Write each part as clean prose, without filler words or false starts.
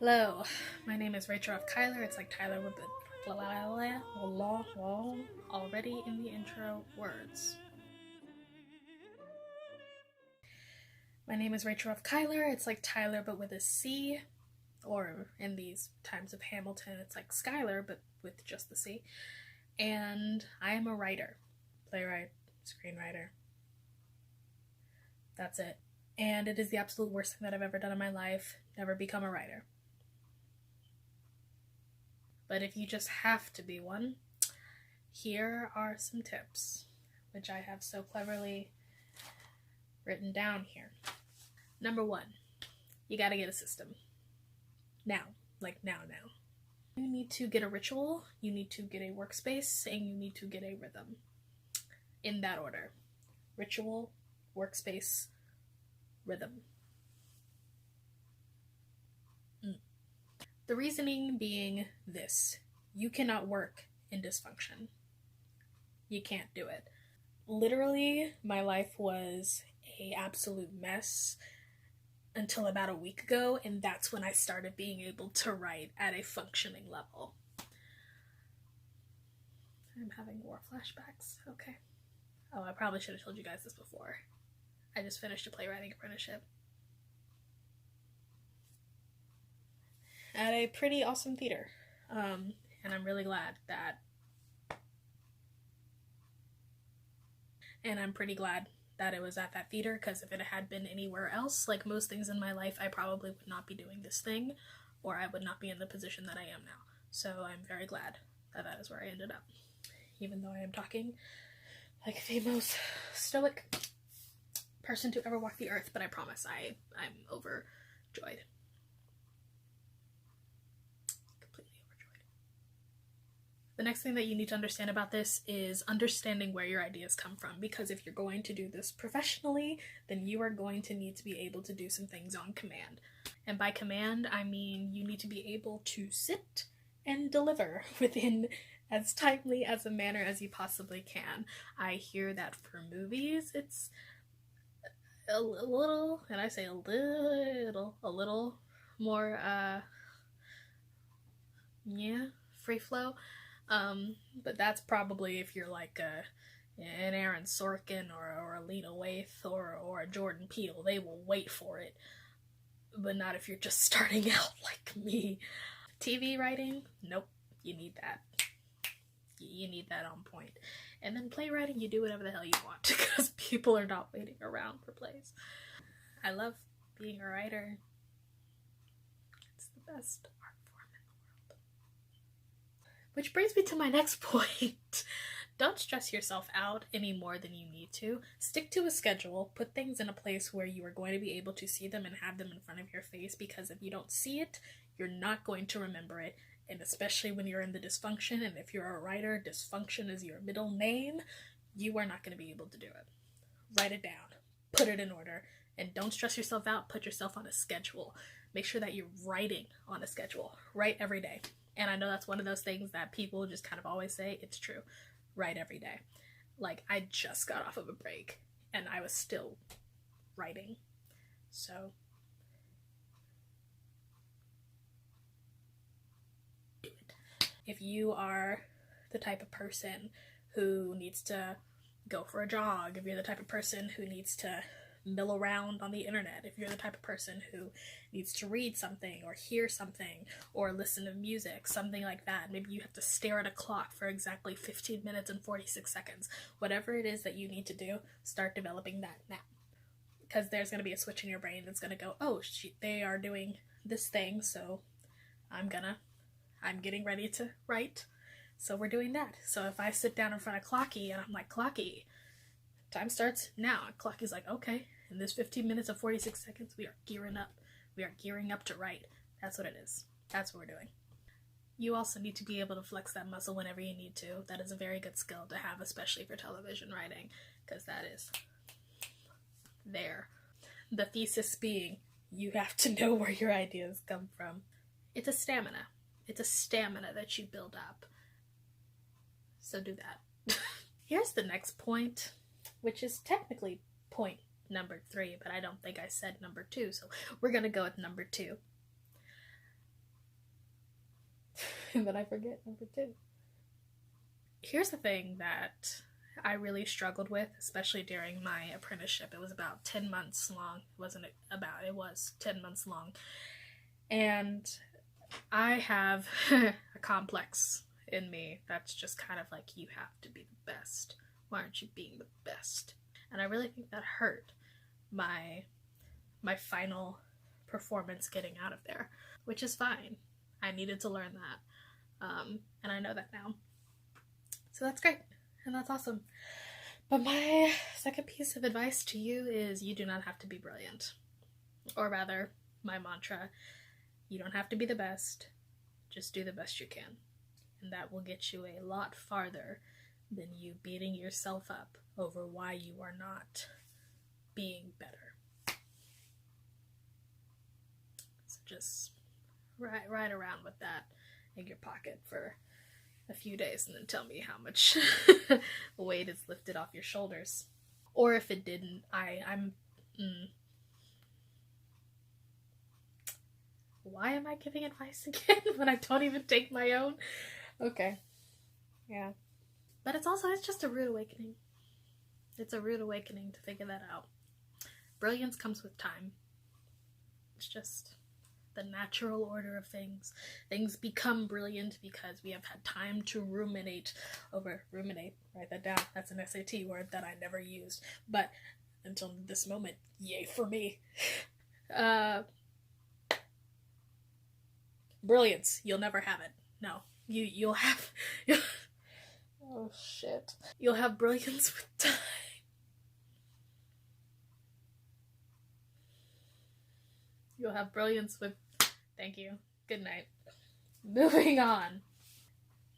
Hello, my name is Rachel F. Kyler. It's like Tyler with the blah blah blah blah already in the intro words. My name is Rachel F. Kyler. It's like Tyler but with a C, or in these times of Hamilton, it's like Skylar but with just the C. And I am a writer, playwright, screenwriter. That's it. And it is the absolute worst thing that I've ever done in my life. Never become a writer. But if you just have to be one, here are some tips, which I have so cleverly written down here. Number 1, you gotta get a system. Now. You need to get a ritual, you need to get a workspace, and you need to get a rhythm. In that order. Ritual, workspace, rhythm. The reasoning being this: you cannot work in dysfunction. You can't do it. Literally, my life was an absolute mess until about a week ago, and that's when I started being able to write at a functioning level. I'm having war flashbacks. Okay. Oh, I probably should have told you guys this before. I just finished a playwriting apprenticeship at a pretty awesome theater. And I'm really glad that... And I'm pretty glad that it was at that theater, because if it had been anywhere else, like most things in my life, I probably would not be doing this thing, or I would not be in the position that I am now. So I'm very glad that that is where I ended up. Even though I am talking like the most stoic person to ever walk the earth, but I promise I'm overjoyed. The next thing that you need to understand about this is understanding where your ideas come from, because if you're going to do this professionally, then you are going to need to be able to do some things on command. And by command, I mean you need to be able to sit and deliver within as timely as a manner as you possibly can. I hear that for movies, it's a little, and I say a little more, free flow. But that's probably if you're like an Aaron Sorkin or a Lena Waithe or a Jordan Peele. They will wait for it. But not if you're just starting out like me. TV writing? Nope. You need that. You need that on point. And then playwriting, you do whatever the hell you want, because people are not waiting around for plays. I love being a writer. It's the best art form in the world. Which brings me to my next point. Don't stress yourself out any more than you need to. Stick to a schedule. Put things in a place where you are going to be able to see them and have them in front of your face, because if you don't see it, you're not going to remember it. And especially when you're in the dysfunction, and if you're a writer, dysfunction is your middle name, you are not going to be able to do it. Write it down. Put it in order. And don't stress yourself out. Put yourself on a schedule. Make sure that you're writing on a schedule. Write every day. And I know that's one of those things that people just kind of always say. It's true. Write every day. Like, I just got off of a break and I was still writing. So do it. If you are the type of person who needs to go for a jog, if you're the type of person who needs to mill around on the internet, if you're the type of person who needs to read something or hear something or listen to music, something like that, maybe you have to stare at a clock for exactly 15 minutes and 46 seconds. Whatever it is that you need to do, start developing that now. Because there's going to be a switch in your brain that's going to go, oh, they are doing this thing, so I'm getting ready to write, so we're doing that. So if I sit down in front of Clocky and I'm like, Clocky, time starts now. And Clocky's like, okay, in this 15 minutes and 46 seconds, we are gearing up. We are gearing up to write. That's what it is. That's what we're doing. You also need to be able to flex that muscle whenever you need to. That is a very good skill to have, especially for television writing, because that is there. The thesis being, you have to know where your ideas come from. It's a stamina. It's a stamina that you build up. So do that. Here's the next point, which is technically point number 3, but I don't think I said number 2, so we're gonna go with number 2. And then I forget number 2. Here's the thing that I really struggled with, especially during my apprenticeship. It was about 10 months long. It was 10 months long. And I have a complex in me that's just kind of like, you have to be the best. Why aren't you being the best? And I really think that hurt my final performance getting out of there, which is fine. I needed to learn that. And I know that now. So that's great. And that's awesome. But my second piece of advice to you is you do not have to be brilliant. Or rather, my mantra, you don't have to be the best. Just do the best you can. And that will get you a lot farther than you beating yourself up over why you are not being better. So just ride around with that in your pocket for a few days and then tell me how much weight is lifted off your shoulders. Or if it didn't, why am I giving advice again when I don't even take my own? Okay. Yeah. But it's just a rude awakening. It's a rude awakening to figure that out. Brilliance comes with time. It's just the natural order of things. Things become brilliant because we have had time to ruminate, write that down. That's an SAT word that I never used. But until this moment, yay for me. Brilliance, you'll never have it. No. You'll have oh shit. You'll have brilliance with time. You'll have brilliance with... Thank you. Good night. Moving on.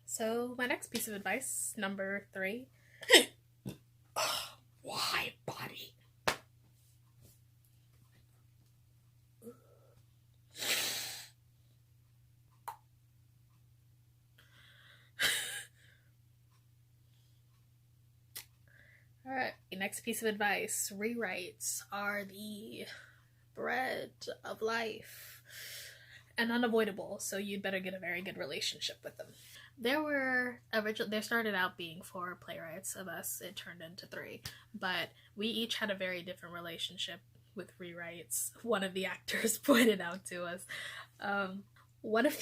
So, my next piece of advice, number 3. Why, buddy? Alright, next piece of advice. Rewrites are the bread of life and unavoidable, so you'd better get a very good relationship with them. There started out being 4 playwrights of us. It turned into 3, but we each had a very different relationship with rewrites. One of the actors pointed out to us. One of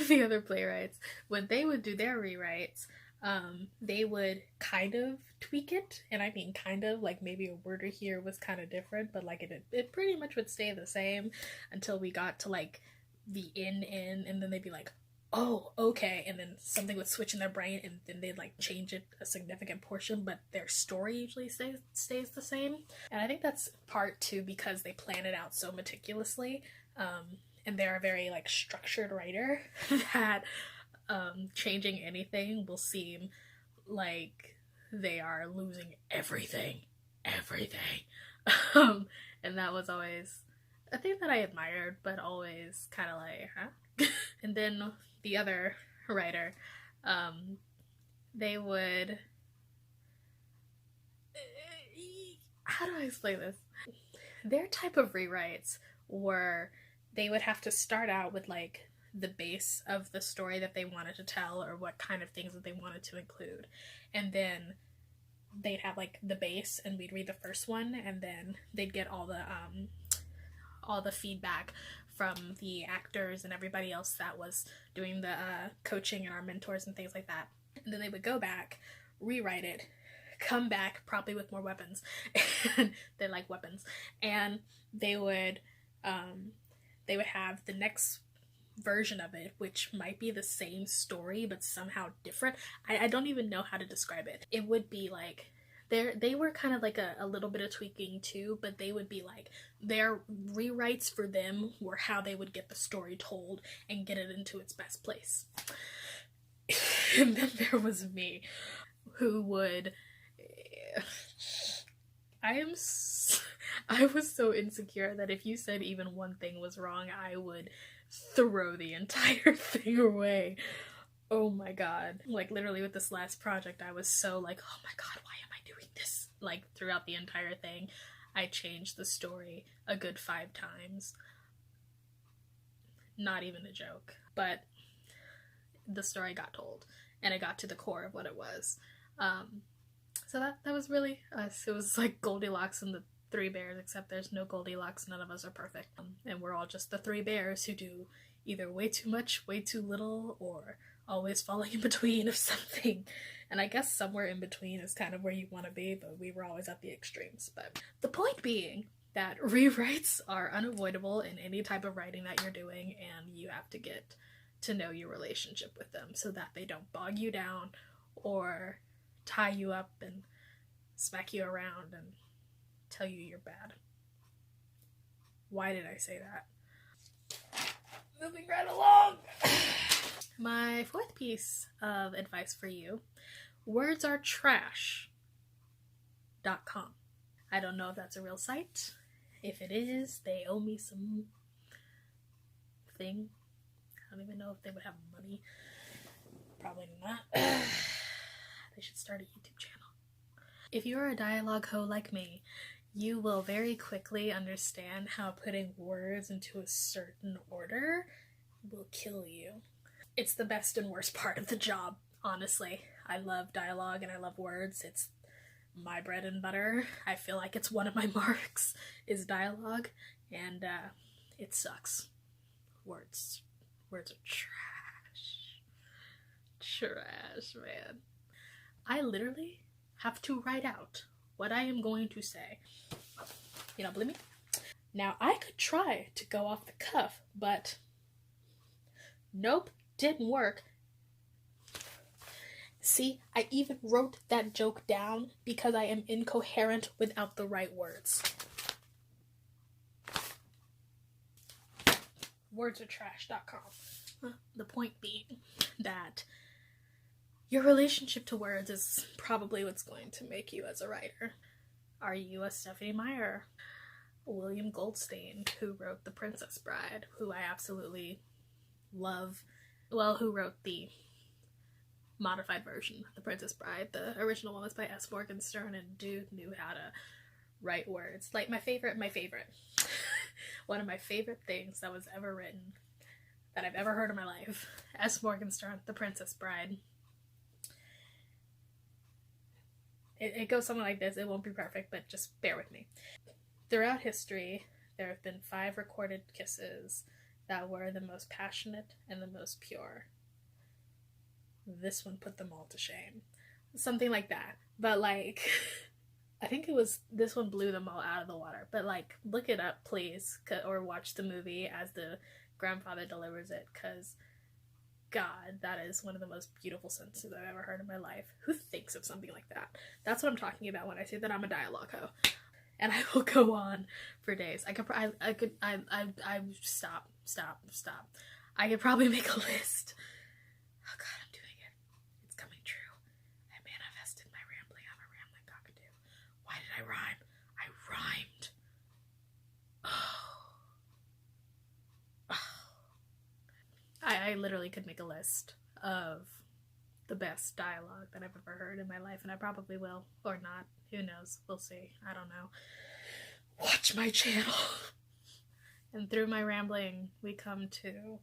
the other playwrights, when they would do their rewrites, they would kind of tweak it, and I mean kind of, like maybe a word or here was kind of different, but like it pretty much would stay the same until we got to like the in, and then they'd be like, oh, okay, and then something would switch in their brain, and then they'd like change it a significant portion, but their story usually stays the same. And I think that's part too because they plan it out so meticulously, and they're a very like structured writer that changing anything will seem like they are losing everything. And that was always a thing that I admired, but always kind of like, huh? And then the other writer, they would, how do I explain this? Their type of rewrites were, they would have to start out with like the base of the story that they wanted to tell, or what kind of things that they wanted to include, and then they'd have like the base, and we'd read the first one, and then they'd get all the feedback from the actors and everybody else that was doing the coaching and our mentors and things like that, and then they would go back, rewrite it, come back probably with more weapons, and they like weapons, and they would have the next version of it, which might be the same story but somehow different. I don't even know how to describe it. It would be like they were kind of like a little bit of tweaking too, but they would be like, their rewrites for them were how they would get the story told and get it into its best place. And then there was me, who would I was so insecure that if you said even one thing was wrong, I would throw the entire thing away. Oh my god. Like literally with this last project, I was so like, oh my god, why am I doing this? Like throughout the entire thing, I changed the story a good 5 times. not even a joke. But the story got told, and it got to the core of what it was. So that was really us. It was like Goldilocks and the Three Bears, except there's no Goldilocks. None of us are perfect, and we're all just the three bears who do either way too much, way too little, or always falling in between of something. And I guess somewhere in between is kind of where you want to be, but we were always at the extremes. But the point being that rewrites are unavoidable in any type of writing that you're doing, and you have to get to know your relationship with them so that they don't bog you down or tie you up and smack you around and tell you you're bad. Why did I say that? Moving right along. My fourth piece of advice for you: wordsaretrash.com. I don't know if that's a real site. If it is, they owe me some thing. I don't even know if they would have money. Probably not. They should start a YouTube channel. If you're a dialogue hoe like me, you will very quickly understand how putting words into a certain order will kill you. It's the best and worst part of the job, honestly. I love dialogue and I love words. It's my bread and butter. I feel like it's one of my marks, is dialogue, and it sucks. Words are trash. Trash, man. I literally have to write out what I am going to say. You don't believe me? Now, I could try to go off the cuff, but nope, didn't work. See, I even wrote that joke down because I am incoherent without the right words. Wordsaretrash.com. The point being that your relationship to words is probably what's going to make you as a writer. Are you a Stephanie Meyer? William Goldstein, who wrote The Princess Bride, who I absolutely love. Well, who wrote the modified version of The Princess Bride. The original one was by S. Morgenstern, and dude knew how to write words. Like, my favorite. One of my favorite things that was ever written, that I've ever heard in my life. S. Morgenstern, The Princess Bride. It goes something like this. It won't be perfect, but just bear with me. Throughout history, there have been 5 recorded kisses that were the most passionate and the most pure. This one put them all to shame. Something like that. But, like, I think it was, this one blew them all out of the water. But, like, look it up, please, or watch the movie as the grandfather delivers it, because God, that is one of the most beautiful sentences I've ever heard in my life. Who thinks of something like that? That's what I'm talking about when I say that I'm a dialogue hoe. And I will go on for days. Stop. I could probably make a list. Oh God, I'm doing it. It's coming true. I manifested my rambling. I'm a rambling cockatoo. Why did I rhyme? I rhymed. I literally could make a list of the best dialogue that I've ever heard in my life, and I probably will, or not. Who knows? We'll see. I don't know. Watch my channel. And through my rambling, we come to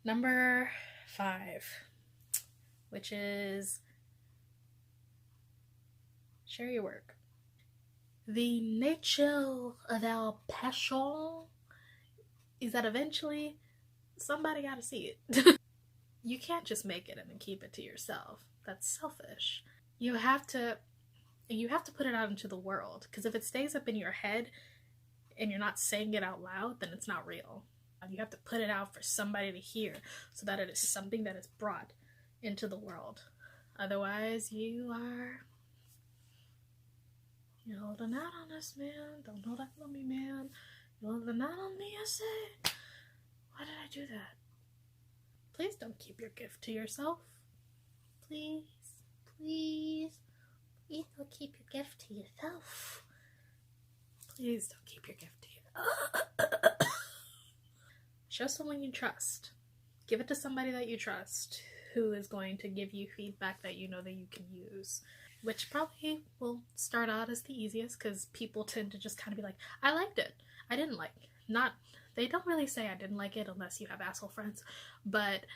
number 5, which is share your work. The nature of our passion is that eventually somebody gotta see it. You can't just make it and then keep it to yourself. That's selfish. You have to put it out into the world, because if it stays up in your head and you're not saying it out loud, then it's not real. You have to put it out for somebody to hear so that it is something that is brought into the world. Otherwise, you're holding out on us, man. Don't hold out on me, man. You're holding out on me, I say. Why did I do that? Please don't keep your gift to yourself. Please don't keep your gift to yourself. Please don't keep your gift to yourself. Show someone you trust. Give it to somebody that you trust, who is going to give you feedback that you know that you can use. Which probably will start out as the easiest, because people tend to just kind of be like, I liked it. I didn't like. They don't really say I didn't like it unless you have asshole friends, but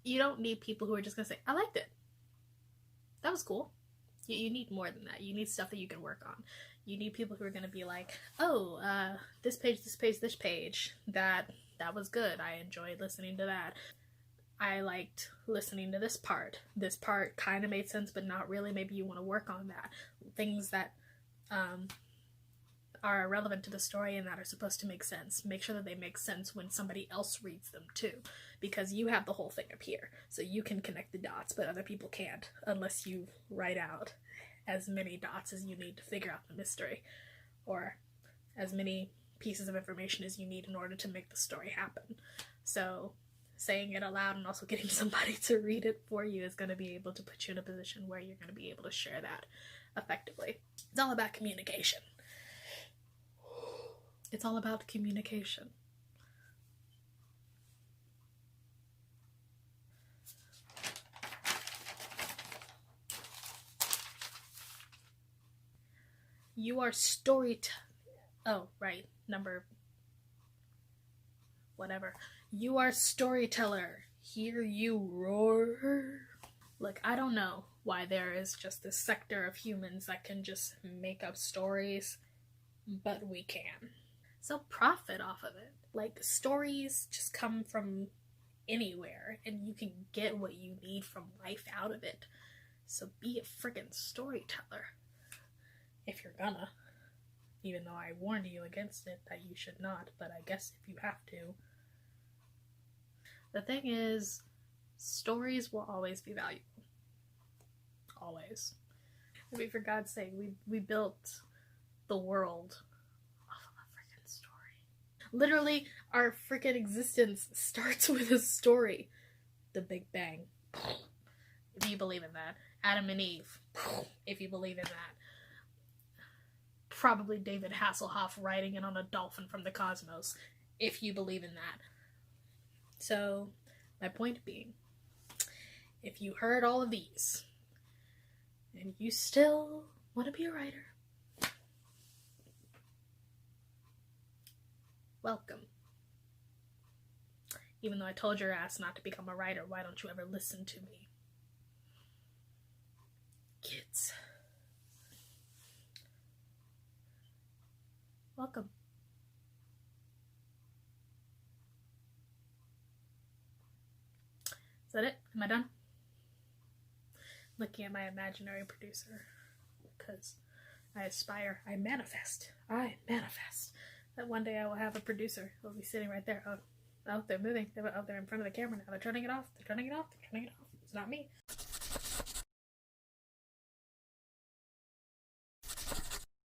you don't need people who are just gonna say, I liked it. That was cool. You need more than that. You need stuff that you can work on. You need people who are gonna be like, oh, this page, that was good. I enjoyed listening to that. I liked listening to this part. This part kind of made sense, but not really. Maybe you want to work on that. Things that are relevant to the story and that are supposed to make sense. Make sure that they make sense when somebody else reads them too, because you have the whole thing up here, so you can connect the dots, but other people can't unless you write out as many dots as you need to figure out the mystery, or as many pieces of information as you need in order to make the story happen. So saying it aloud and also getting somebody to read it for you is going to be able to put you in a position where you're going to be able to share that effectively. It's all about communication. It's all about communication. You are oh, right, number whatever. You are storyteller. Hear you roar. Look, I don't know why there is just this sector of humans that can just make up stories, but we can. So profit off of it. Like, stories just come from anywhere, and you can get what you need from life out of it. So be a friggin' storyteller. If you're gonna. Even though I warned you against it, that you should not, but I guess if you have to. The thing is, stories will always be valuable. Always. I mean, for God's sake, we built the world off of a freaking story. Literally, our freaking existence starts with a story. The Big Bang. If you believe in that. Adam and Eve. If you believe in that. Probably David Hasselhoff riding in on a dolphin from the cosmos. If you believe in that. So, my point being, if you heard all of these, and you still want to be a writer, welcome. Even though I told your ass not to become a writer, why don't you ever listen to me? Kids. Welcome. Is that it? Am I done? Looking at my imaginary producer, because I manifest that one day I will have a producer who will be sitting right there. Oh, they're moving. They're in front of the camera now. They're turning it off. It's not me.